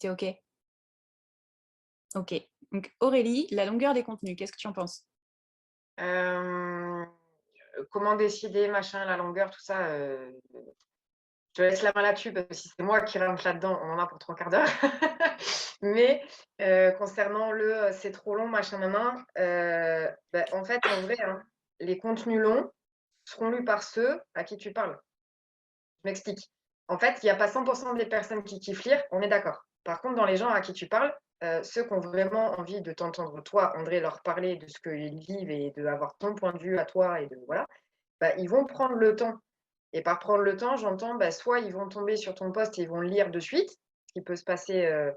tu es OK? OK. Donc Aurélie, la longueur des contenus, qu'est-ce que tu en penses? Hem, Comment décider, machin, la longueur, tout ça, je te laisse la main là-dessus parce que si c'est moi qui rentre là-dedans, on en a pour 3 quarts d'heure. Mais concernant c'est trop long, machin, nin bah, en fait, en vrai, hein, les contenus longs seront lus par ceux à qui tu parles. Je m'explique. En fait, il y a pas 100 des personnes qui kiffent lire, on est d'accord. Par contre, dans les gens à qui tu parles, ceux qui ont vraiment envie de t'entendre toi, André, leur parler de ce qu'ils vivent et d'avoir ton point de vue à toi et de voilà, bah, ils vont prendre le temps et par prendre le temps, j'entends, bah, soit ils vont tomber sur ton post et ils vont le lire de suite, ce qui peut se passer,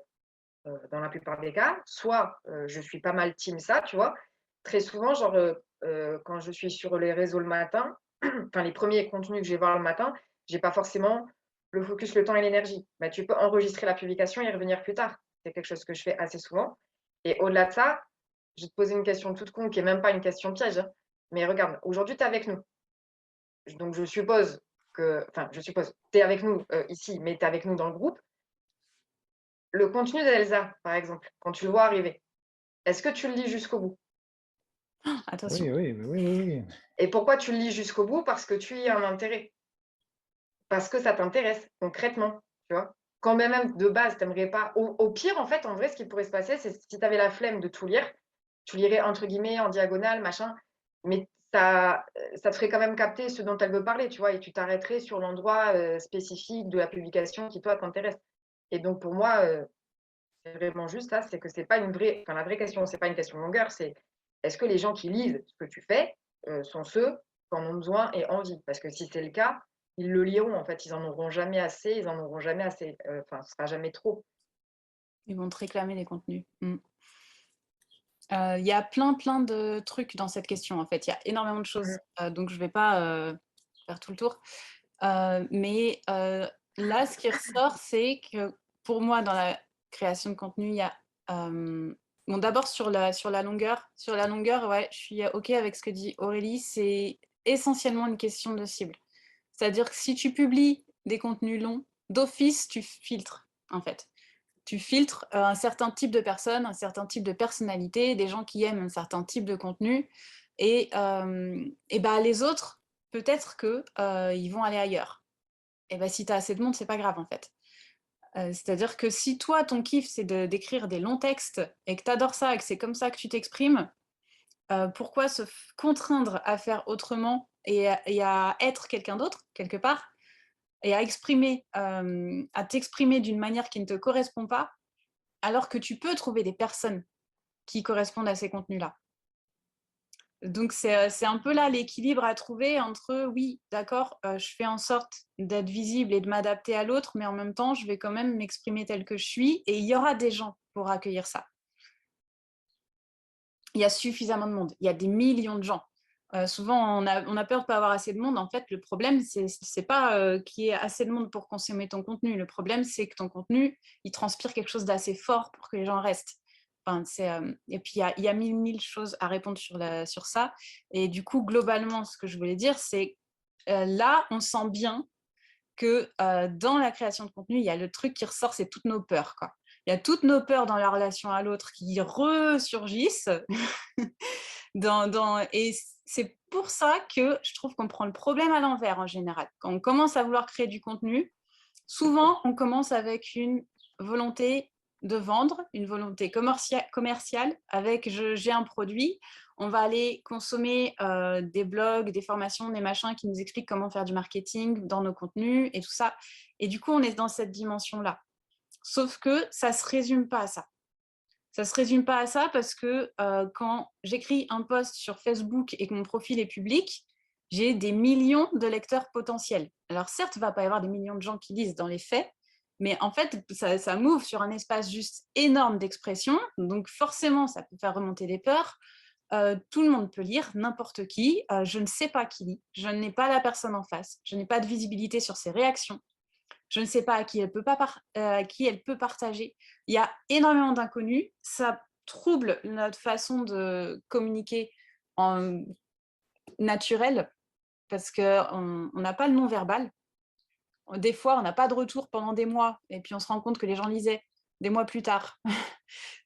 dans la plupart des cas, soit, je suis pas mal team ça, tu vois? Très souvent, genre, quand je suis sur les réseaux le matin, enfin les premiers contenus que je vais voir le matin, j'ai pas forcément le focus, le temps et l'énergie. Bah, tu peux enregistrer la publication et y revenir plus tard. C'est quelque chose que je fais assez souvent et au-delà de ça, je vais te poser une question toute con qui est même pas une question piège, hein, mais regarde, aujourd'hui, tu es avec nous. Donc je suppose, tu es avec nous, ici, mais tu es avec nous dans le groupe. Le contenu d'Elsa, par exemple, quand tu le vois arriver, est-ce que tu le lis jusqu'au bout? Attention. Oui, oui, oui, oui, oui, oui. Et pourquoi tu le lis jusqu'au bout? Parce que tu y as un intérêt, parce que ça t'intéresse concrètement, tu vois? Quand bien même de base, tu aimerais pas au pire, en fait, en vrai, ce qui pourrait se passer, c'est si tu avais la flemme de tout lire, tu lirais entre guillemets «en diagonale», machin, mais ça te ferait quand même capter ce dont elle veut parler, tu vois? Et tu t'arrêterais sur l'endroit, spécifique de la publication qui toi t'intéresse. Et donc pour moi, c'est vraiment juste ça, c'est que c'est pas une vraie enfin la vraie question, c'est pas une question de longueur, c'est est-ce que les gens qui lisent ce que tu fais, sont ceux qui en ont besoin et envie? Parce que si c'est le cas, ils le liront en fait, ils en auront jamais assez, ils en auront jamais assez, enfin ce sera jamais trop. Ils vont te réclamer des contenus. Mmh. Il y a plein de trucs dans cette question, en fait. Il y a énormément de Mmh choses, mh. donc je vais pas, faire tout le tour. Mais là, ce qui ressort, c'est que pour moi, dans la création de contenu, il y a, bon, d'abord sur la longueur, ouais, je suis OK avec ce que dit Aurélie, c'est essentiellement une question de cible. C'est-à-dire que si tu publies des contenus longs, d'office, tu filtres, en fait. Tu filtres, un certain type de personnes, un certain type de personnalité, des gens qui aiment un certain type de contenu et bah, les autres, peut-être que, ils vont aller ailleurs. Et bah, si tu as assez de monde, c'est pas grave, en fait. C'est-à-dire que si toi, ton kiff, c'est d'écrire des longs textes et que tu adores ça et que c'est comme ça que tu t'exprimes, pourquoi se f contraindre à faire autrement et à être quelqu'un d'autre, quelque part? Et à t'exprimer d'une manière qui ne te correspond pas, alors que tu peux trouver des personnes qui correspondent à ces contenus-là. Donc c'est un peu là l'équilibre à trouver entre oui, d'accord, je fais en sorte d'être visible et de m'adapter à l'autre, mais en même temps, je vais quand même m'exprimer telle que je suis et il y aura des gens pour accueillir ça. Il y a suffisamment de monde, il y a des millions de gens. Souvent on a peur de pas avoir assez de monde. En fait, le problème, c'est pas, qu'il y ait assez de monde pour consommer ton contenu. Le problème, c'est que ton contenu, il transpire quelque chose d'assez fort pour que les gens restent. Enfin, et puis il y a 1000 choses à répondre sur ça et du coup, globalement, ce que je voulais dire, c'est, là, on sent bien que, dans la création de contenu, il y a le truc qui ressort, c'est toutes nos peurs, quoi. Il y a toutes nos peurs dans la relation à l'autre qui ressurgissent et c'est pour ça que je trouve qu'on prend le problème à l'envers en général. Quand on commence à vouloir créer du contenu, souvent on commence avec une volonté de vendre, une volonté commerciale avec j'ai un produit, on va aller consommer des blogs, des formations, des machins qui nous expliquent comment faire du marketing dans nos contenus et tout ça. Et du coup, on est dans cette dimension-là. Sauf que ça ne se résume pas à ça. Ça ne se résume pas à ça parce que quand j'écris un post sur Facebook et que mon profil est public, j'ai des millions de lecteurs potentiels. Alors certes, il ne va pas y avoir des millions de gens qui lisent dans les faits, mais en fait, ça m'ouvre sur un espace juste énorme d'expression. Donc forcément, ça peut faire remonter des peurs. Tout le monde peut lire, n'importe qui. Je ne sais pas qui lit, je n'ai pas la personne en face, je n'ai pas de visibilité sur ses réactions. Je ne sais pas à qui elle peut, pas à qui elle peut partager. Il y a énormément d'inconnus. Ça trouble notre façon de communiquer en naturel parce qu'on n'a pas le non-verbal. Des fois, on n'a pas de retour pendant des mois et puis on se rend compte que les gens lisaient. des mois plus tard,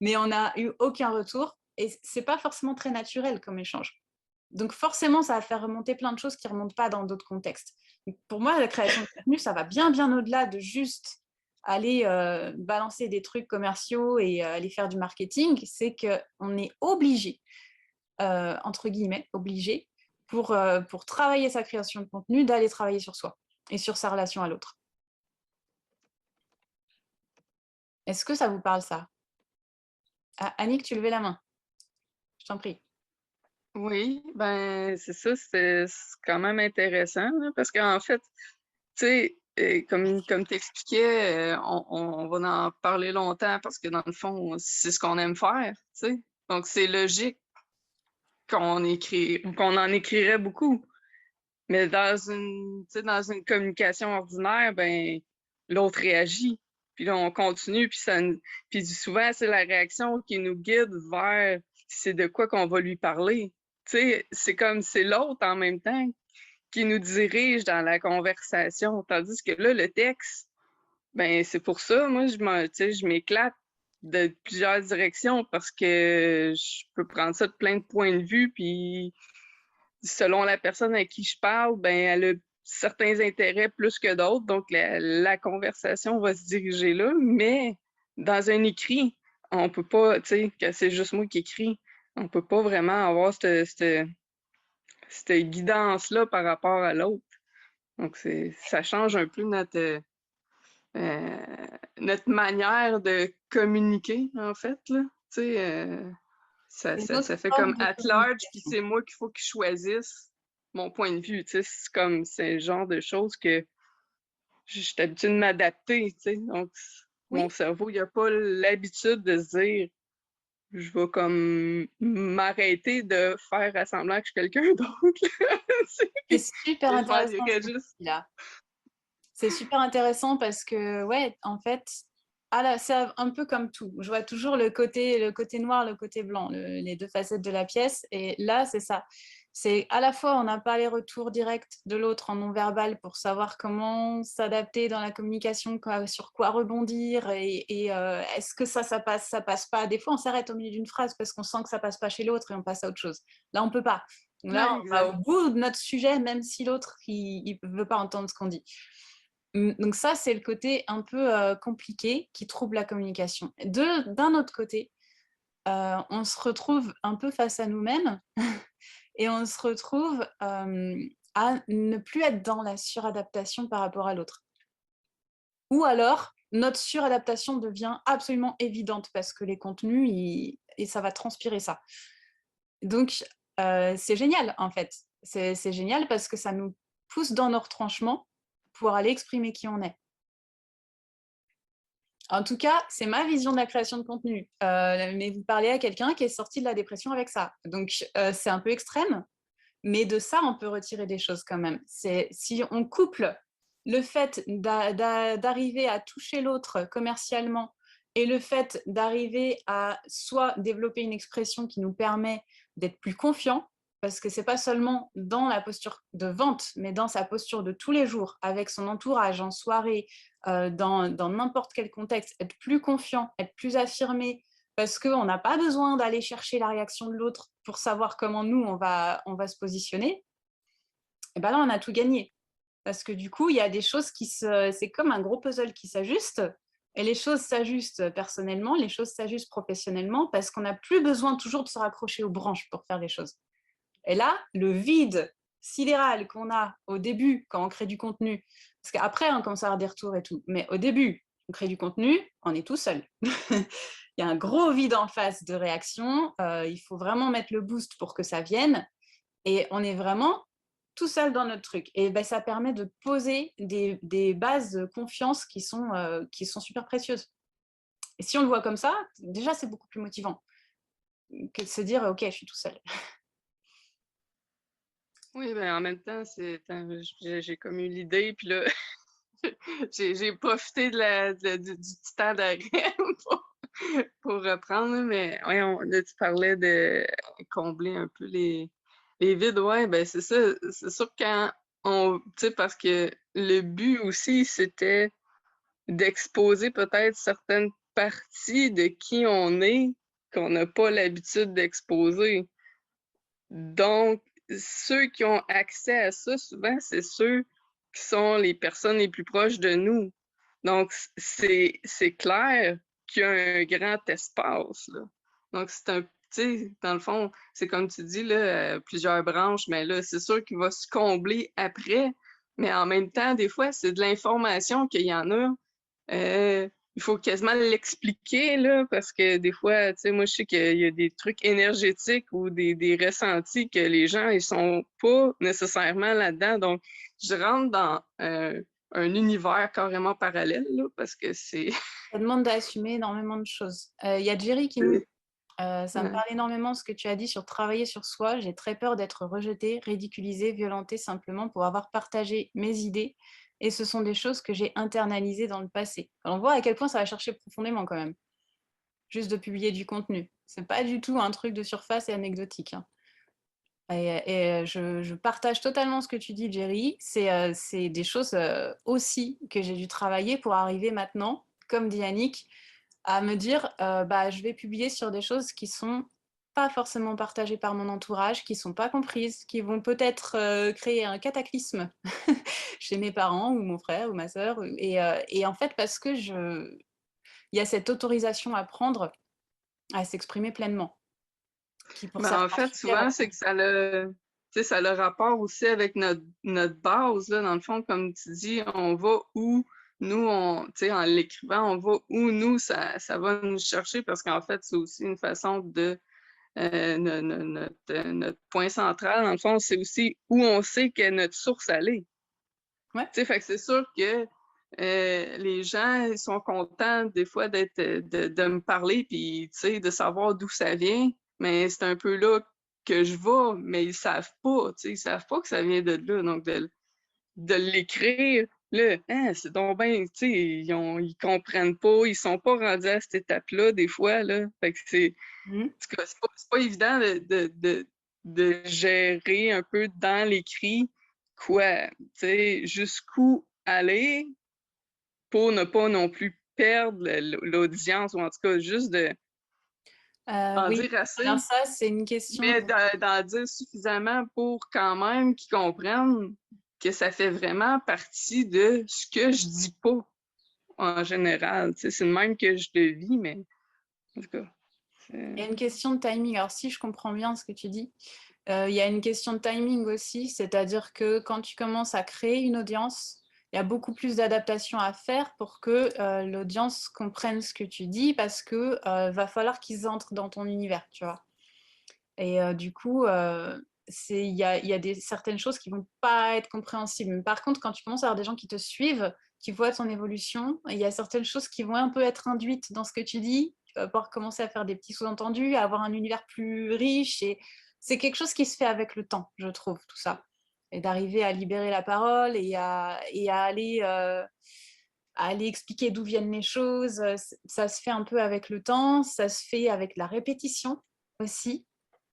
mais on n'a eu aucun retour et c'est pas forcément très naturel comme échange. Donc forcément, ça va faire remonter plein de choses qui ne remontent pas dans d'autres contextes. Donc, pour moi, la création de contenu, ça va bien, bien au-delà de juste aller balancer des trucs commerciaux et aller faire du marketing. C'est qu'on est obligé, entre guillemets, obligé, pour travailler sa création de contenu, d'aller travailler sur soi et sur sa relation à l'autre. Est-ce que ça vous parle, ça? Ah, Annick, tu levais la main. Je t'en prie. Oui, ben c'est ça, c'est quand même intéressant, là, parce qu'en fait, tu sais, comme tu expliquais, on va en parler longtemps parce que dans le fond, c'est ce qu'on aime faire, tu sais. Donc c'est logique qu'on en écrirait beaucoup. Mais tu sais, dans une communication ordinaire, ben l'autre réagit. Puis là, on continue, puis souvent, c'est la réaction qui nous guide vers c'est de quoi qu'on va lui parler. Tu sais, c'est comme c'est l'autre en même temps qui nous dirige dans la conversation. Tandis que là, le texte, ben c'est pour ça, moi, tu sais, je m'éclate de plusieurs directions parce que je peux prendre ça de plein de points de vue, puis selon la personne à qui je parle, ben elle a certains intérêts plus que d'autres, donc la conversation va se diriger là, mais dans un écrit, on peut pas, tu sais, que c'est juste moi qui écris, on peut pas vraiment avoir cette guidance-là par rapport à l'autre. Donc, ça change un peu notre manière de communiquer, en fait, là. Tu sais, ça fait comme at large, puis c'est moi qu'il faut que je choisisse mon point de vue, tu sais. C'est le genre de choses que je suis habituée de m'adapter, tu sais. Donc, Oui. mon cerveau, il n'a pas l'habitude de se dire je vais comme m'arrêter de faire semblant que je suis quelqu'un d'autre. C'est super Je intéressant m'en dirais ce que tu juste. dis là. C'est super intéressant parce que, ouais, en fait, c'est un peu comme tout. Je vois toujours le côté noir, le côté blanc, les deux facettes de la pièce. Et là, c'est ça. C'est à la fois, on n'a pas les retours directs de l'autre en non-verbal pour savoir comment s'adapter dans la communication, sur quoi rebondir et est-ce que ça passe pas. Des fois, on s'arrête au milieu d'une phrase parce qu'on sent que ça passe pas chez l'autre et on passe à autre chose. Là, on peut pas. Là, Ouais, on va au exact. bout de notre sujet, même si l'autre, il veut pas entendre ce qu'on dit. Donc ça, c'est le côté un peu compliqué qui trouble la communication. D'un autre côté, on se retrouve un peu face à nous-mêmes et on se retrouve à ne plus être dans la suradaptation par rapport à l'autre. Ou alors, notre suradaptation devient absolument évidente parce que les contenus, et ça va transpirer ça. Donc, c'est génial, en fait. C'est génial parce que ça nous pousse dans nos retranchements pour aller exprimer qui on est. En tout cas, c'est ma vision de la création de contenu. Mais vous parlez à quelqu'un qui est sorti de la dépression avec ça. Donc, c'est un peu extrême, mais de ça, on peut retirer des choses quand même. Si on couple le fait d'arriver à toucher l'autre commercialement et le fait d'arriver à soit développer une expression qui nous permet d'être plus confiant, parce que c'est pas seulement dans la posture de vente, mais dans sa posture de tous les jours, avec son entourage, en soirée, dans n'importe quel contexte, être plus confiant, être plus affirmé, parce qu'on n'a pas besoin d'aller chercher la réaction de l'autre pour savoir comment nous, on va se positionner, et ben là, on a tout gagné. Parce que du coup, il y a des choses c'est comme un gros puzzle qui s'ajuste, et les choses s'ajustent personnellement, les choses s'ajustent professionnellement, parce qu'on n'a plus besoin toujours de se raccrocher aux branches pour faire les choses. Et là, le vide sidéral qu'on a au début quand on crée du contenu, parce qu'après, on commence à avoir des retours et tout, mais au début, on crée du contenu, on est tout seul. Il y a un gros vide en face de réaction, il faut vraiment mettre le boost pour que ça vienne, et on est vraiment tout seul dans notre truc. Et ben, ça permet de poser des bases de confiance qui sont super précieuses. Et si on le voit comme ça, déjà, c'est beaucoup plus motivant que de se dire, OK, je suis tout seul. Oui, ben en même temps, j'ai comme eu l'idée, puis là, j'ai profité du petit temps d'arrêt pour reprendre, là, mais ouais, là, tu parlais de combler un peu les vides, ouais, ben c'est ça, c'est sûr que tu sais, parce que le but aussi, c'était d'exposer peut-être certaines parties de qui on est qu'on n'a pas l'habitude d'exposer. Donc, ceux qui ont accès à ça, souvent, c'est ceux qui sont les personnes les plus proches de nous. Donc, c'est clair qu'il y a un grand espace, là. Donc, c'est un, tu sais, dans le fond, c'est comme tu dis, là, plusieurs branches, mais là, c'est sûr qu'il va se combler après, mais en même temps, des fois, c'est de l'information qu'il y en a. Il faut quasiment l'expliquer, là, parce que des fois, tu sais, moi, je sais qu'il y a des trucs énergétiques ou des ressentis que les gens, ils sont pas nécessairement là-dedans. Donc, je rentre dans un univers carrément parallèle, là, parce que c'est... Ça demande d'assumer énormément de choses. Il y a Jerry qui nous dit, ça me Ouais. parle énormément ce que tu as dit sur travailler sur soi. J'ai très peur d'être rejetée, ridiculisée, violentée simplement pour avoir partagé mes idées. Et ce sont des choses que j'ai internalisées dans le passé. On voit à quel point ça va chercher profondément quand même, juste de publier du contenu. C'est pas du tout un truc de surface et anecdotique, hein. Et je partage totalement ce que tu dis, Jerry. C'est des choses aussi que j'ai dû travailler pour arriver maintenant, comme dit Annick, à me dire bah, je vais publier sur des choses qui sont pas forcément partagées par mon entourage, qui sont pas comprises, qui vont peut-être créer un cataclysme chez mes parents ou mon frère ou ma sœur. Et en fait, parce que il y a cette autorisation à prendre, à s'exprimer pleinement, qui pour Ben, en certains fait, super. souvent, c'est que ça le, tu sais, ça a le rapport aussi avec notre base, là, dans le fond, comme tu dis, on va où nous, tu sais, en l'écrivant, on va où nous, ça va nous chercher, parce qu'en fait, c'est aussi une façon de, notre point central, dans le fond, c'est aussi où on sait que notre source, elle est. Ouais. Tu sais, fait que c'est sûr que les gens ils sont contents des fois de me parler, puis tu sais, de savoir d'où ça vient, mais c'est un peu là que je vais, mais ils savent pas, tu sais, ils savent pas que ça vient de là, donc de l'écrire, là, hein, c'est donc bien, tu sais, ils comprennent pas, ils sont pas rendus à cette étape-là, des fois, là, fait que c'est, Mhm. en tout cas, c'est pas évident de gérer un peu dans l'écrit quoi, tu sais, jusqu'où aller pour ne pas non plus perdre l'audience, ou en tout cas, juste d'en Oui, dire assez, alors ça, c'est une question. mais d'en dire suffisamment pour quand même qu'ils comprennent que ça fait vraiment partie de ce que je dis pas en général. Tu sais, c'est le même que je le vis, mais en tout cas. Il y a une question de timing. Alors, si je comprends bien ce que tu dis, il y a une question de timing aussi, c'est-à-dire que quand tu commences à créer une audience, il y a beaucoup plus d'adaptations à faire pour que l'audience comprenne ce que tu dis, parce que va falloir qu'ils entrent dans ton univers, tu vois. Et du coup, il y a certaines choses qui vont pas être compréhensibles. Mais par contre, quand tu commences à avoir des gens qui te suivent, qui voient ton évolution, il y a certaines choses qui vont un peu être induites dans ce que tu dis. Tu vas pouvoir commencer à faire des petits sous-entendus, à avoir un univers plus riche. Et c'est quelque chose qui se fait avec le temps, je trouve, tout ça. Et d'arriver à libérer la parole et à aller expliquer d'où viennent les choses. Ça se fait un peu avec le temps, ça se fait avec la répétition aussi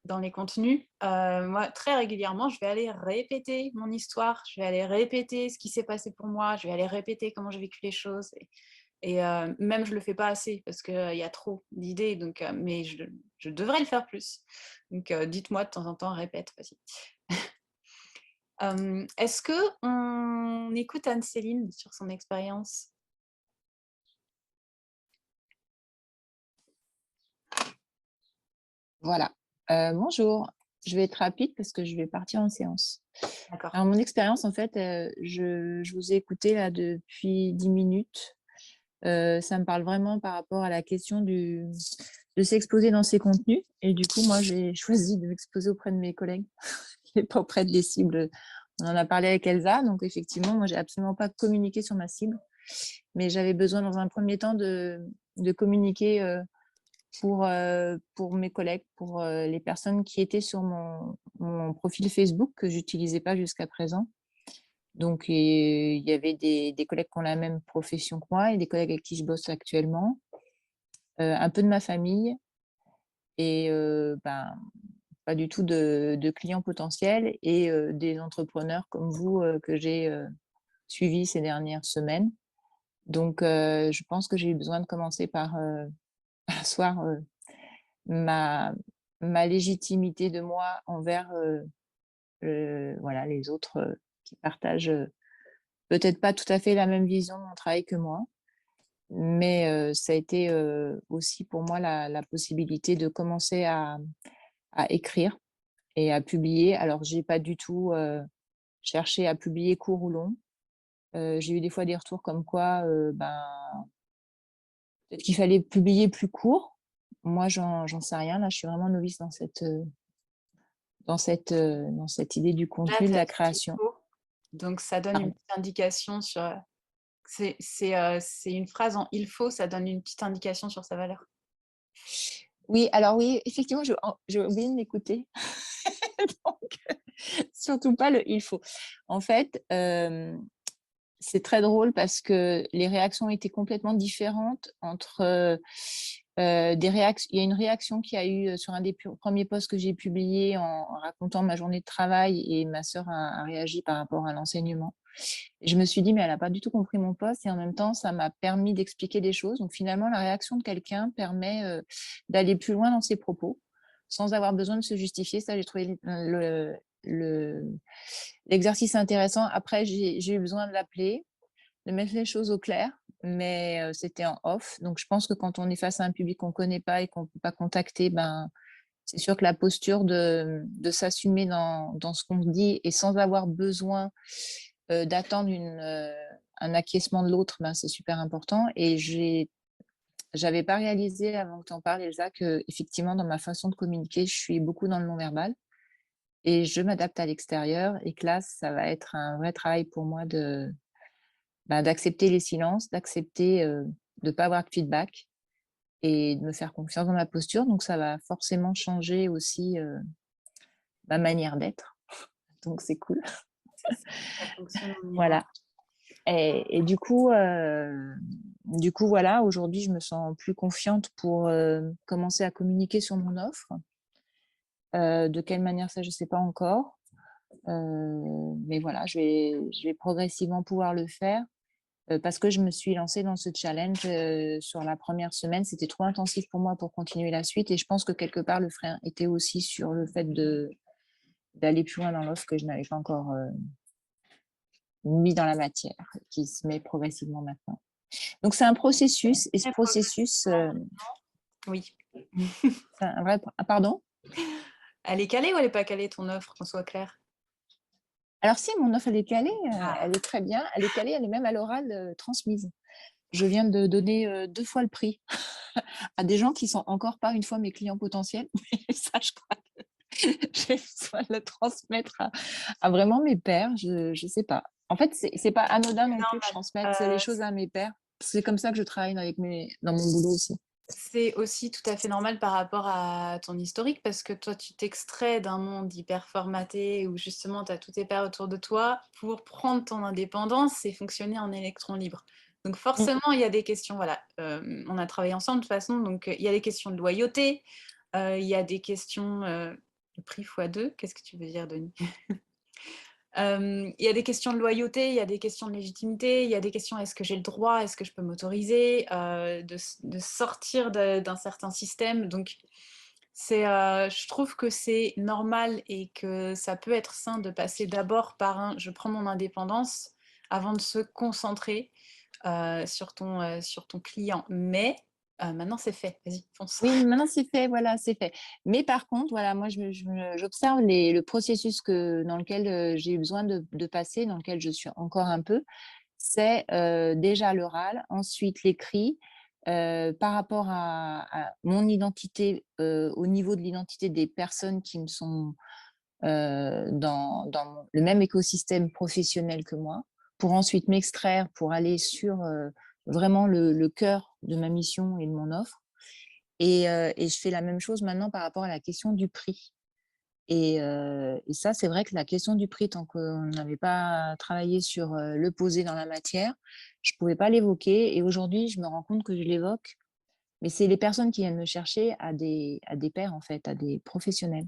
dans les contenus. Moi, très régulièrement, je vais aller répéter mon histoire, je vais aller répéter ce qui s'est passé pour moi, je vais aller répéter comment j'ai vécu les choses. Et même, je ne le fais pas assez parce qu'il y a trop d'idées, donc, mais je devrais le faire plus. Donc, dites-moi de temps en temps, répète, vas-y. Est-ce qu'on écoute Anne-Céline sur son expérience? Voilà. Bonjour. Je vais être rapide parce que je vais partir en séance. D'accord. Alors, mon expérience, en fait, je vous ai écouté là depuis 10 minutes. Ça me parle vraiment par rapport à la question de s'exposer dans ses contenus. Et du coup, moi, j'ai choisi de m'exposer auprès de mes collègues et pas auprès des cibles. On en a parlé avec Elsa. Donc, effectivement, moi, j'ai absolument pas communiqué sur ma cible. Mais j'avais besoin, dans un premier temps, de communiquer pour mes collègues, pour les personnes qui étaient sur mon profil Facebook que j'utilisais pas jusqu'à présent. Donc, il y avait des collègues qui ont la même profession que moi et des collègues avec qui je bosse actuellement, un peu de ma famille et pas du tout de clients potentiels et des entrepreneurs comme vous que j'ai suivis ces dernières semaines. Donc, je pense que j'ai eu besoin de commencer par asseoir ma, ma légitimité de moi envers voilà, les autres qui partagent peut-être pas tout à fait la même vision de mon travail que moi. Mais ça a été aussi pour moi la possibilité de commencer à écrire et à publier. Alors, j'ai pas du tout cherché à publier court ou long. J'ai eu des fois des retours comme quoi, ben, peut-être qu'il fallait publier plus court. Moi, j'en sais rien. Là, je suis vraiment novice dans cette idée du Là, contenu, tu de as la dit qu'il création. faut, donc ça donne une Pardon. petite indication sur, c'est une phrase en «il faut», ça donne une petite indication sur sa valeur. Oui, alors oui, effectivement, j'ai oublié de m'écouter. Donc, surtout pas le «il faut». En fait, c'est très drôle parce que les réactions étaient complètement différentes entre des réactions. Il y a une réaction qui a eu sur un des premiers posts que j'ai publié en racontant ma journée de travail et ma sœur a réagi par rapport à l'enseignement. Et je me suis dit, mais elle n'a pas du tout compris mon post et en même temps, ça m'a permis d'expliquer des choses. Donc finalement, la réaction de quelqu'un permet d'aller plus loin dans ses propos sans avoir besoin de se justifier. Ça, j'ai trouvé l'exercice intéressant. Après, j'ai eu besoin de l'appeler, de mettre les choses au clair, mais c'était en off. Donc, je pense que quand on est face à un public qu'on ne connaît pas et qu'on ne peut pas contacter, ben, c'est sûr que la posture de s'assumer dans ce qu'on dit et sans avoir besoin d'attendre un acquiescement de l'autre, ben, c'est super important. Et j'avais pas réalisé avant que tu en parles, Elsa, que effectivement, dans ma façon de communiquer, je suis beaucoup dans le non-verbal et je m'adapte à l'extérieur et que là, ça va être un vrai travail pour moi d'accepter les silences, d'accepter de ne pas avoir de feedback et de me faire confiance dans ma posture. Donc, ça va forcément changer aussi ma manière d'être. Donc, c'est cool. C'est ça, ça fonctionne en miroir. Voilà. Et du coup, voilà, aujourd'hui, je me sens plus confiante pour commencer à communiquer sur mon offre. De quelle manière, ça, je ne sais pas encore. Mais voilà, je vais progressivement pouvoir le faire parce que je me suis lancée dans ce challenge sur la première semaine. C'était trop intensif pour moi pour continuer la suite. Et je pense que quelque part, le frein était aussi sur le fait d'aller plus loin dans l'offre que je n'avais pas encore mis dans la matière, qui se met progressivement maintenant. Donc, c'est un processus. Et ce Très processus, progressivement. Oui. c'est un vrai... Ah, pardon? Elle est calée ou elle n'est pas calée, ton offre, qu'on soit clair? Alors si, mon offre, elle est calée, Ah. elle est très bien. Elle est calée, elle est même à l'oral transmise. Je viens de donner 2 fois le prix à des gens qui sont encore pas une fois mes clients potentiels. Mais ça, je crois que j'ai besoin de le transmettre à vraiment mes pairs. Je ne sais pas. En fait, c'est pas anodin non plus que je transmette les choses à mes pairs. C'est comme ça que je travaille dans mon boulot aussi. C'est aussi tout à fait normal par rapport à ton historique parce que toi, tu t'extrais d'un monde hyper formaté où justement, tu as tous tes pairs autour de toi pour prendre ton indépendance et fonctionner en électron libre. Donc forcément, il y a des questions, voilà, on a travaillé ensemble de toute façon, donc il y a des questions de loyauté, il y a des questions, le prix x2, qu'est-ce que tu veux dire, Denis? Il y a des questions de loyauté, il y a des questions de légitimité, il y a des questions: est-ce que j'ai le droit? Est-ce que je peux m'autoriser de sortir d'un certain système? Donc je trouve que c'est normal et que ça peut être sain de passer d'abord par un: «Je prends mon indépendance», avant de se concentrer sur ton client. Mais maintenant c'est fait, vas-y, fonce. Oui, maintenant c'est fait, voilà, c'est fait. Mais par contre, voilà, moi j'observe le processus dans lequel j'ai eu besoin de passer, dans lequel je suis encore un peu. C'est déjà l'oral, ensuite l'écrit, par rapport à mon identité, au niveau de l'identité des personnes qui me sont dans le même écosystème professionnel que moi, pour ensuite m'extraire, pour aller sur vraiment le cœur de ma mission et de mon offre. Et je fais la même chose maintenant par rapport à la question du prix. Et ça, c'est vrai que la question du prix, tant qu'on n'avait pas travaillé sur le poser dans la matière, je ne pouvais pas l'évoquer. Et aujourd'hui, je me rends compte que je l'évoque. Mais c'est les personnes qui viennent me chercher à des pairs, en fait, à des professionnels.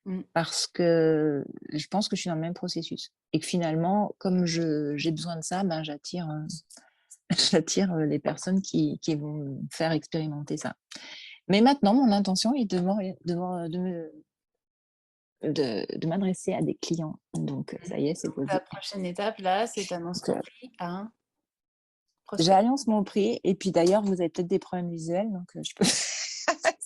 Mmh. Parce que je pense que je suis dans le même processus. Et que finalement, comme j'ai besoin de ça, ben, j'attire j'attire les personnes qui vont me faire expérimenter ça. Mais maintenant, mon intention est de m'adresser à des clients. Donc, ça y est, c'est posé. La prochaine étape, là, c'est t'annonces ton prix à un prospect. J'annonce mon prix. Et puis d'ailleurs, vous avez peut-être des problèmes visuels, donc je peux.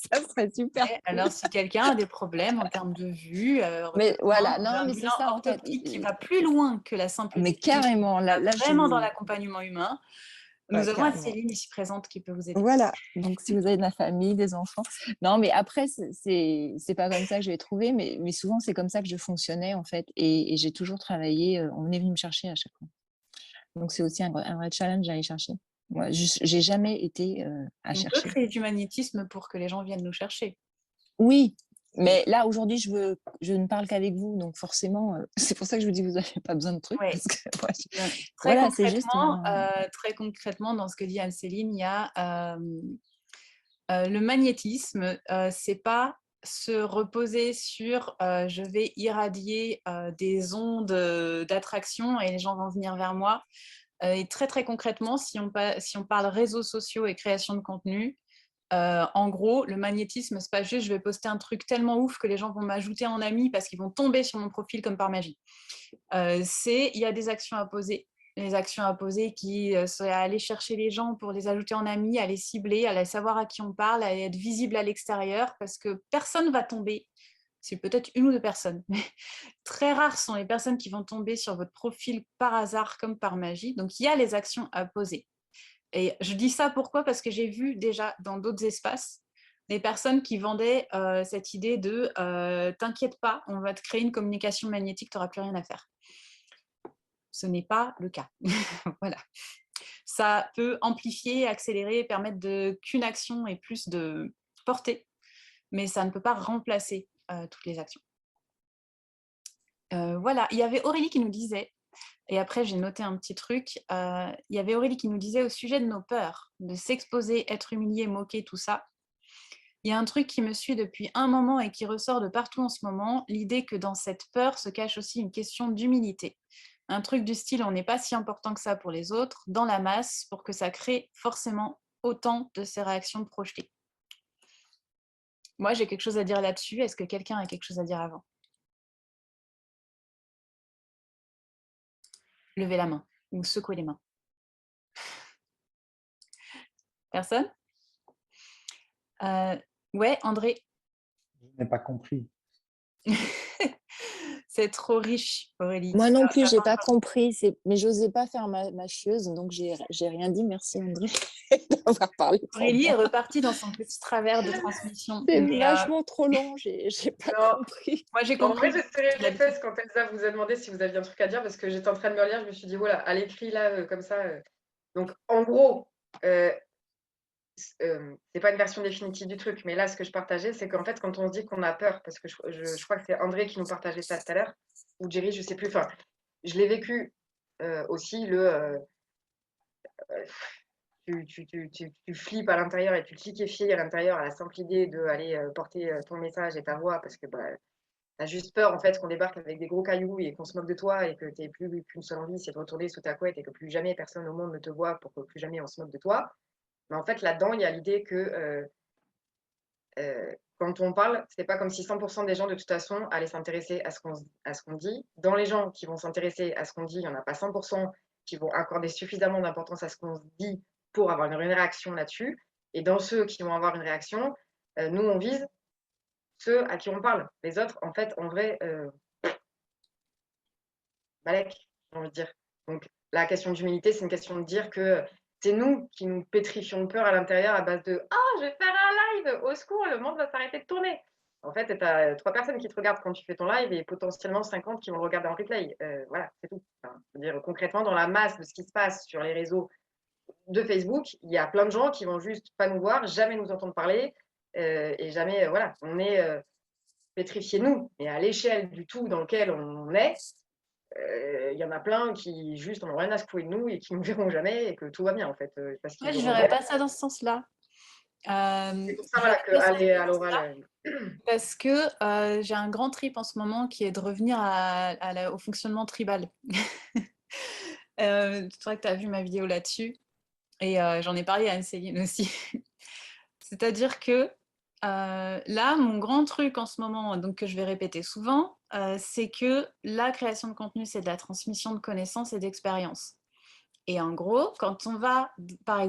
Ça serait super. Ouais, alors, si quelqu'un a des problèmes en termes de vue, Mais voilà, non, un mais c'est bilan ça en fait. orthoptique qui va plus loin que la simple Mais définition, carrément, là, vraiment dans l'accompagnement humain. Nous Ouais, avons carrément. Céline ici présente qui peut vous aider. Voilà, donc si vous avez de la famille, des enfants. Non, mais après, c'est pas comme ça que je vais trouver, mais souvent, c'est comme ça que je fonctionnais, en fait. Et j'ai toujours travaillé, on est venu me chercher à chaque fois. Donc, c'est aussi un vrai challenge à aller chercher. Moi, j'ai jamais été à On peut chercher. créer du magnétisme pour que les gens viennent nous chercher. Oui, mais là, aujourd'hui, je ne parle qu'avec vous, donc forcément, c'est pour ça que je vous dis, vous n'avez pas besoin de trucs. Ouais. Parce que, moi, Très, voilà, c'est juste. très concrètement, dans ce que dit Anne-Céline, il y a le magnétisme, c'est pas se reposer sur je vais irradier des ondes d'attraction et les gens vont venir vers moi. Et très très concrètement, si on parle réseaux sociaux et création de contenu, en gros, le magnétisme, c'est pas juste je vais poster un truc tellement ouf que les gens vont m'ajouter en ami parce qu'ils vont tomber sur mon profil comme par magie. Il y a des actions à poser. Les actions à poser qui seraient à aller chercher les gens pour les ajouter en amis, à les cibler, à savoir à qui on parle, à être visible à l'extérieur, parce que personne va tomber. C'est peut-être une ou deux personnes, mais très rares sont les personnes qui vont tomber sur votre profil par hasard comme par magie. Donc, il y a les actions à poser. Et je dis ça pourquoi? Parce que j'ai vu déjà dans d'autres espaces des personnes qui vendaient cette idée de t'inquiète pas, on va te créer une communication magnétique, tu n'auras plus rien à faire. Ce n'est pas le cas. Voilà. Ça peut amplifier, accélérer, permettre qu'une action ait plus de portée, mais ça ne peut pas remplacer toutes les actions. Voilà, il y avait Aurélie qui nous disait, et après j'ai noté un petit truc, il y avait Aurélie qui nous disait au sujet de nos peurs, de s'exposer, être humilié, moquer, tout ça. Il y a un truc qui me suit depuis un moment et qui ressort de partout en ce moment, l'idée que dans cette peur se cache aussi une question d'humilité. Un truc du style, on n'est pas si important que ça pour les autres, dans la masse, pour que ça crée forcément autant de ces réactions projetées. Moi, j'ai quelque chose à dire là-dessus. Est-ce que quelqu'un a quelque chose à dire avant? Levez la main ou secouez les mains. Personne? Ouais, André. Je n'ai pas compris. C'est trop riche, Aurélie. Moi non plus, j'ai pas compris, mais j'osais pas faire ma chieuse, donc j'ai rien dit. Merci André d'avoir parlé. Aurélie est repartie dans son petit travers de transmission. C'est vachement trop long, j'ai pas compris. Moi j'ai En compris. vrai, je serais réflexe quand Elsa vous a demandé si vous aviez un truc à dire parce que j'étais en train de me relire, je me suis dit voilà, à l'écrit là, comme ça. Donc en gros, c'est pas une version définitive du truc, mais là, ce que je partageais, c'est qu'en fait, quand on se dit qu'on a peur, parce que je crois que c'est André qui nous partageait ça tout à l'heure, ou Jerry, je sais plus, enfin, je l'ai vécu aussi, tu flippes à l'intérieur et tu te liquéfies à l'intérieur à la simple idée d'aller porter ton message et ta voix, parce que bah, tu as juste peur, en fait, qu'on débarque avec des gros cailloux et qu'on se moque de toi et que tu n'aies plus qu'une seule envie, c'est de retourner sous ta couette et que plus jamais personne au monde ne te voit pour que plus jamais on se moque de toi. Mais en fait, là-dedans, il y a l'idée que quand on parle, c'est pas comme si 100% des gens, de toute façon, allaient s'intéresser à ce qu'on dit. Dans les gens qui vont s'intéresser à ce qu'on dit, il n'y en a pas 100% qui vont accorder suffisamment d'importance à ce qu'on dit pour avoir une réaction là-dessus. Et dans ceux qui vont avoir une réaction, nous, on vise ceux à qui on parle. Les autres, en fait, en vrai, balèque, j'ai envie de dire. Donc, la question d'humilité, c'est une question de dire que c'est nous qui nous pétrifions de peur à l'intérieur à base de « Ah, je vais faire un live, au secours, le monde va s'arrêter de tourner !» En fait, tu as 3 personnes qui te regardent quand tu fais ton live et potentiellement 50 qui vont le regarder en replay. Voilà, c'est tout. Enfin, je veux dire, concrètement, dans la masse de ce qui se passe sur les réseaux de Facebook, il y a plein de gens qui vont juste pas nous voir, jamais nous entendre parler et jamais, voilà, on est pétrifiés nous. Mais à l'échelle du tout dans lequel on est, il y en a plein qui juste n'ont rien à secouer de nous et qui ne nous verront jamais et que tout va bien en fait. Parce Moi, je ne verrais pas ça dans ce sens-là. C'est pour ça voilà, qu'aller à l'oral. Parce que j'ai un grand trip en ce moment qui est de revenir au fonctionnement tribal. C'est vrai que tu as vu ma vidéo là-dessus. Et j'en ai parlé à Anne-Céline aussi. C'est-à-dire que là, mon grand truc en ce moment, donc que je vais répéter souvent, c'est que la création de contenu, c'est de la transmission de connaissances et d'expériences. Et en gros, quand on va, par exemple,